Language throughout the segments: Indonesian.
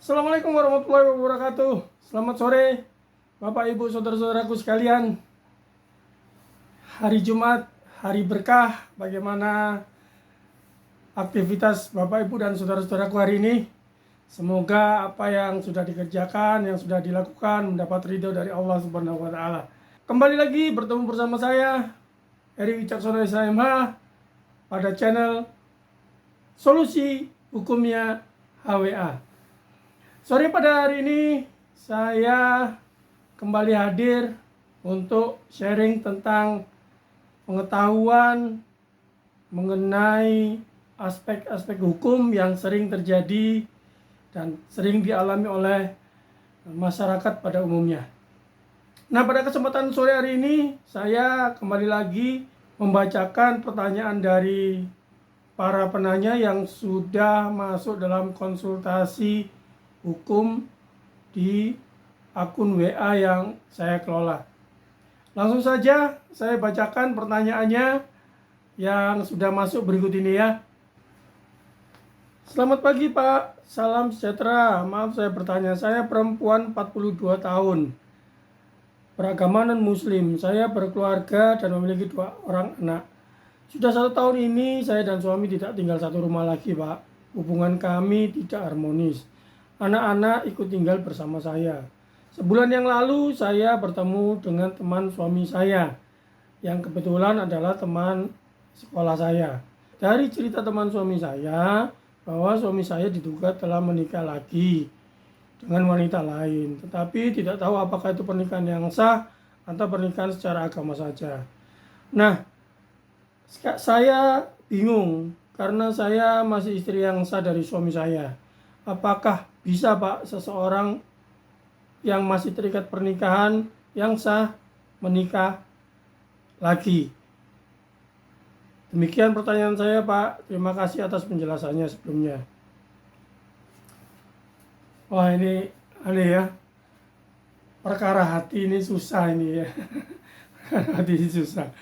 Assalamualaikum warahmatullahi wabarakatuh. Selamat sore Bapak Ibu Saudara-saudaraku sekalian. Hari Jumat, hari berkah. Bagaimana aktivitas Bapak Ibu dan saudara-saudaraku hari ini? Semoga apa yang sudah dikerjakan, yang sudah dilakukan mendapat ridho dari Allah Subhanahu wa taala. Kembali lagi bertemu bersama saya Eri Wicaksono SMH pada channel Solusi Hukumnya HWA. Sore pada hari ini saya kembali hadir untuk sharing tentang pengetahuan mengenai aspek-aspek hukum yang sering terjadi dan sering dialami oleh masyarakat pada umumnya. Nah, pada kesempatan sore hari ini saya kembali lagi membacakan pertanyaan dari para penanya yang sudah masuk dalam konsultasi hukum di akun WA yang saya kelola. Langsung saja saya bacakan pertanyaannya yang sudah masuk berikut ini ya. Selamat pagi Pak, salam sejahtera. Maaf saya bertanya, saya perempuan 42 tahun, beragama non-muslim. Saya berkeluarga dan memiliki 2 orang anak. Sudah 1 tahun ini saya dan suami tidak tinggal satu rumah lagi Pak. Hubungan kami tidak harmonis. Anak-anak ikut tinggal bersama saya. Sebulan yang lalu saya bertemu dengan teman suami saya yang kebetulan adalah teman sekolah saya. Dari cerita teman suami saya bahwa suami saya diduga telah menikah lagi dengan wanita lain, tetapi tidak tahu apakah itu pernikahan yang sah atau pernikahan secara agama saja. Nah, saya bingung karena saya masih istri yang sah dari suami saya. Apakah bisa Pak seseorang yang masih terikat pernikahan yang sah menikah lagi? Demikian pertanyaan saya Pak. Terima kasih atas penjelasannya sebelumnya. Wah, ini aneh ya. Perkara hati ini susah ini ya. Hati ini susah.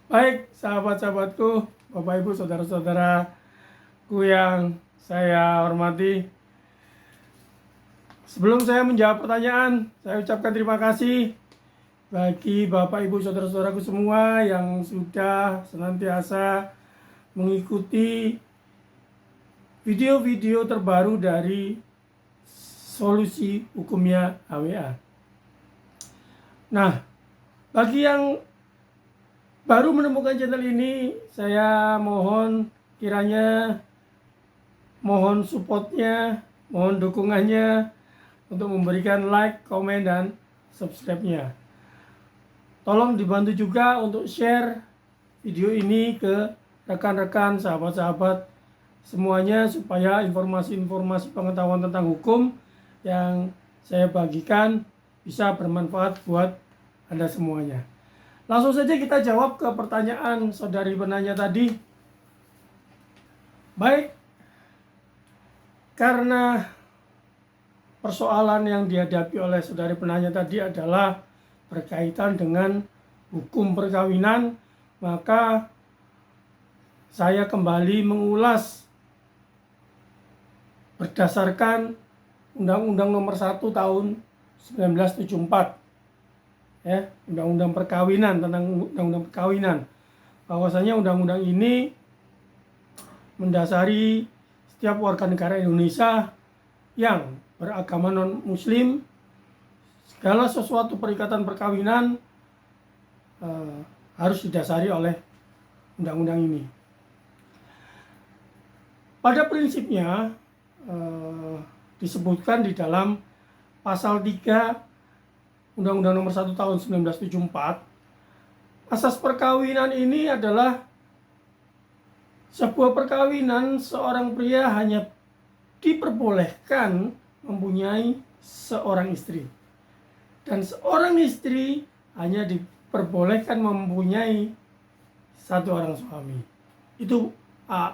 Baik sahabat-sahabatku, Bapak Ibu Saudara-saudaraku yang saya hormati. Sebelum saya menjawab pertanyaan, saya ucapkan terima kasih bagi Bapak Ibu Saudara-saudaraku semua yang sudah senantiasa mengikuti video-video terbaru dari Solusi Hukumnya HWA. Nah, bagi yang baru menemukan channel ini, saya mohon kiranya mohon supportnya, mohon dukungannya untuk memberikan like, komen, dan subscribe-nya. Tolong dibantu juga untuk share video ini ke rekan-rekan, sahabat-sahabat semuanya supaya informasi-informasi pengetahuan tentang hukum yang saya bagikan bisa bermanfaat buat Anda semuanya. Langsung saja kita jawab ke pertanyaan saudari penanya tadi. Baik, karena persoalan yang dihadapi oleh saudari penanya tadi adalah berkaitan dengan hukum perkawinan, maka saya kembali mengulas berdasarkan Undang-Undang Nomor 1 Tahun 1974, ya, Undang-Undang Perkawinan, tentang Undang-Undang Perkawinan. Bahwasanya undang-undang ini mendasari setiap warga negara Indonesia yang beragama non-muslim, segala sesuatu perikatan perkawinan harus didasari oleh undang-undang ini. Pada prinsipnya disebutkan di dalam pasal 3 Undang-Undang Nomor 1 Tahun 1974, asas perkawinan ini adalah sebuah perkawinan seorang pria hanya diperbolehkan mempunyai seorang istri, dan seorang istri hanya diperbolehkan mempunyai 1 orang suami. Itu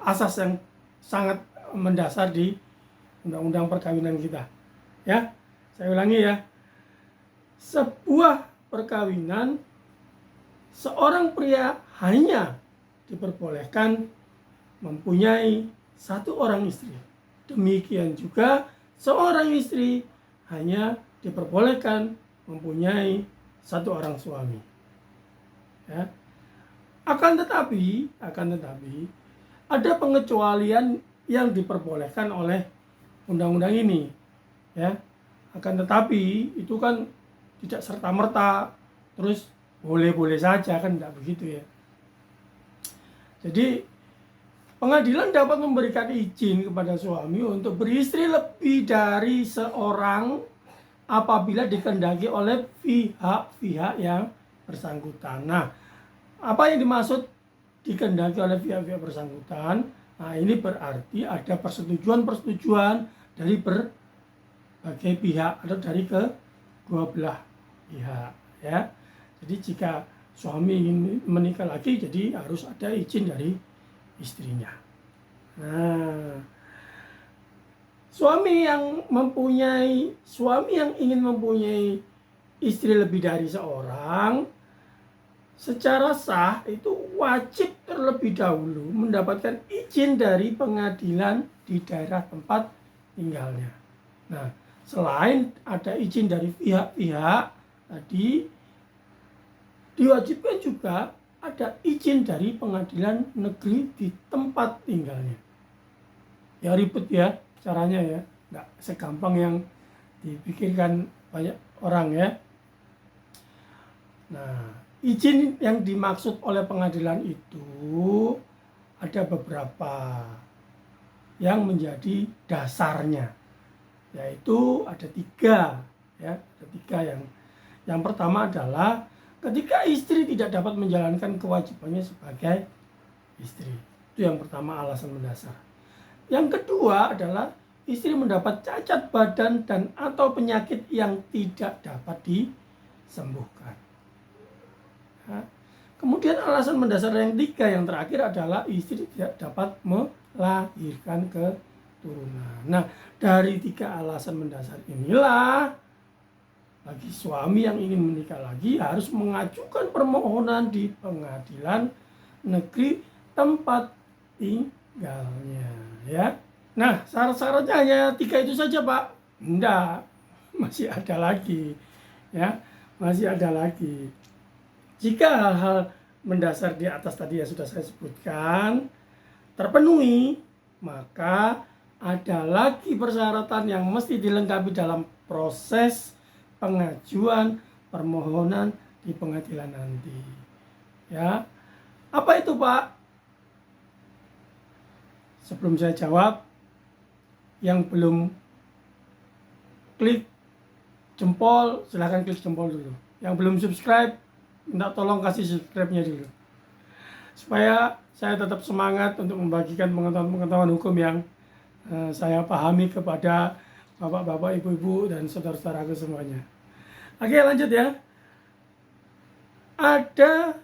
asas yang sangat mendasar di undang-undang perkawinan kita. Ya, saya ulangi ya. Sebuah perkawinan seorang pria hanya diperbolehkan mempunyai 1 orang istri. Demikian juga seorang istri hanya diperbolehkan mempunyai satu orang suami. Ya. Akan tetapi ada pengecualian yang diperbolehkan oleh undang-undang ini. Ya. Akan tetapi itu kan tidak serta-merta terus boleh-boleh saja, kan tidak begitu ya. Jadi pengadilan dapat memberikan izin kepada suami untuk beristri lebih dari seorang apabila dikehendaki oleh pihak-pihak yang bersangkutan. Nah, apa yang dimaksud dikehendaki oleh pihak-pihak bersangkutan? Nah, ini berarti ada persetujuan dari berbagai pihak atau dari kedua belah pihak, ya. Jadi jika suami ingin menikah lagi, jadi harus ada izin dari istrinya. Nah, suami yang ingin mempunyai istri lebih dari seorang, secara sah itu wajib terlebih dahulu mendapatkan izin dari pengadilan di daerah tempat tinggalnya. Nah, selain ada izin dari pihak-pihak tadi, diwajibkan juga ada izin dari pengadilan negeri di tempat tinggalnya. Ya ribet ya caranya ya, nggak segampang yang dipikirkan banyak orang ya. Nah, izin yang dimaksud oleh pengadilan itu ada beberapa yang menjadi dasarnya, yaitu ada tiga ya, yang pertama adalah ketika istri tidak dapat menjalankan kewajibannya sebagai istri. Itu yang pertama, alasan mendasar. Yang kedua adalah istri mendapat cacat badan dan atau penyakit yang tidak dapat disembuhkan. Nah, kemudian alasan mendasar yang tiga, yang terakhir adalah istri tidak dapat melahirkan keturunan. Nah, dari tiga alasan mendasar inilah bagi suami yang ingin menikah lagi harus mengajukan permohonan di pengadilan negeri tempat tinggalnya, ya. Nah, syarat-syaratnya hanya tiga itu saja, Pak? Enggak, masih ada lagi, ya, masih ada lagi. Jika hal-hal mendasar di atas tadi yang sudah saya sebutkan terpenuhi, maka ada lagi persyaratan yang mesti dilengkapi dalam proses pengajuan permohonan di pengadilan nanti. Ya, apa itu, Pak? Sebelum saya jawab, yang belum klik jempol, silahkan klik jempol dulu. Yang belum subscribe, minta tolong kasih subscribe-nya dulu, supaya saya tetap semangat untuk membagikan pengetahuan hukum yang saya pahami kepada bapak-bapak, ibu-ibu, dan saudara-saudaraku semuanya. Oke, lanjut ya. Ada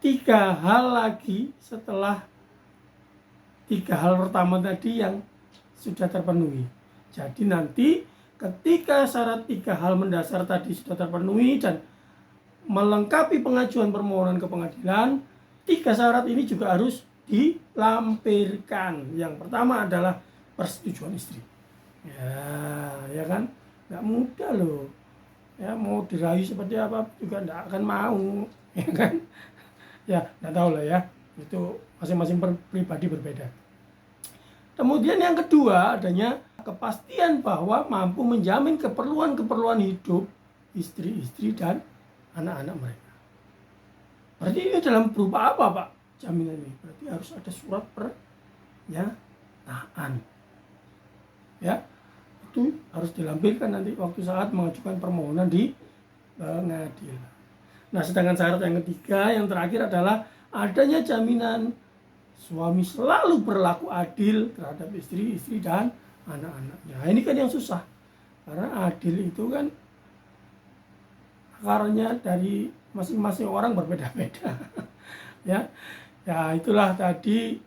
tiga hal lagi setelah tiga hal pertama tadi yang sudah terpenuhi. Jadi nanti ketika syarat tiga hal mendasar tadi sudah terpenuhi dan melengkapi pengajuan permohonan ke pengadilan, tiga syarat ini juga harus dilampirkan. Yang pertama adalah persetujuan istri. Ya kan? Nggak mudah loh. Ya, mau dirayu seperti apa juga nggak akan mau, ya kan? Ya, nggak tahu lah ya. Itu masing-masing pribadi berbeda. Kemudian yang kedua, adanya kepastian bahwa mampu menjamin keperluan hidup istri-istri dan anak-anak mereka. Berarti ini dalam berupa apa, Pak? Jaminan ini berarti harus ada surat pernyataan. Ya, itu harus dilampirkan nanti waktu saat mengajukan permohonan di pengadilan. Nah, sedangkan syarat yang ketiga, yang terakhir adalah adanya jaminan suami selalu berlaku adil terhadap istri dan anak-anaknya. Nah, ini kan yang susah, karena adil itu kan akarnya dari masing-masing orang berbeda-beda. ya itulah tadi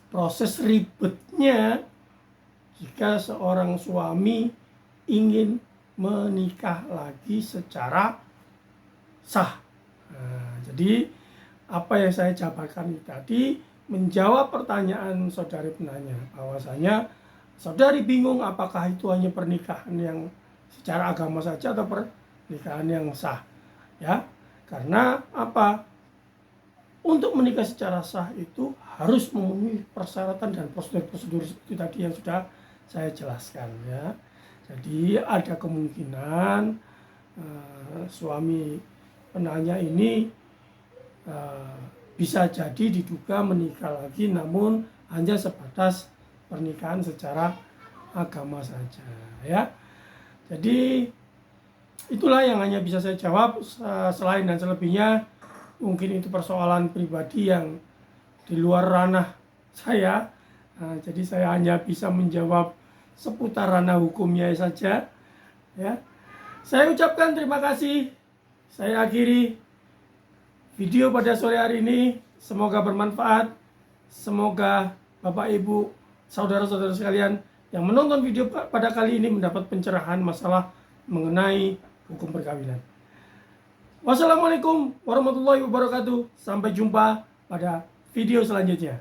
proses ribetnya jika seorang suami ingin menikah lagi secara sah. Nah, jadi apa yang saya jabarkan tadi menjawab pertanyaan saudari penanya, bahwasanya saudari bingung apakah itu hanya pernikahan yang secara agama saja atau pernikahan yang sah, ya. Karena apa? Untuk menikah secara sah itu harus memenuhi persyaratan dan prosedur-prosedur itu tadi yang sudah saya jelaskan, ya. Jadi ada kemungkinan suami penanya ini bisa jadi diduga menikah lagi, namun hanya sebatas pernikahan secara agama saja, ya. Jadi itulah yang hanya bisa saya jawab. Selain dan selebihnya mungkin itu persoalan pribadi yang di luar ranah saya. Jadi saya hanya bisa menjawab seputar ranah hukumnya saja, ya. Saya ucapkan terima kasih. Saya akhiri video pada sore hari ini. Semoga bermanfaat. Semoga Bapak Ibu, saudara-saudara sekalian yang menonton video pada kali ini mendapat pencerahan masalah mengenai hukum perkawinan. Wassalamualaikum warahmatullahi wabarakatuh. Sampai jumpa pada video selanjutnya.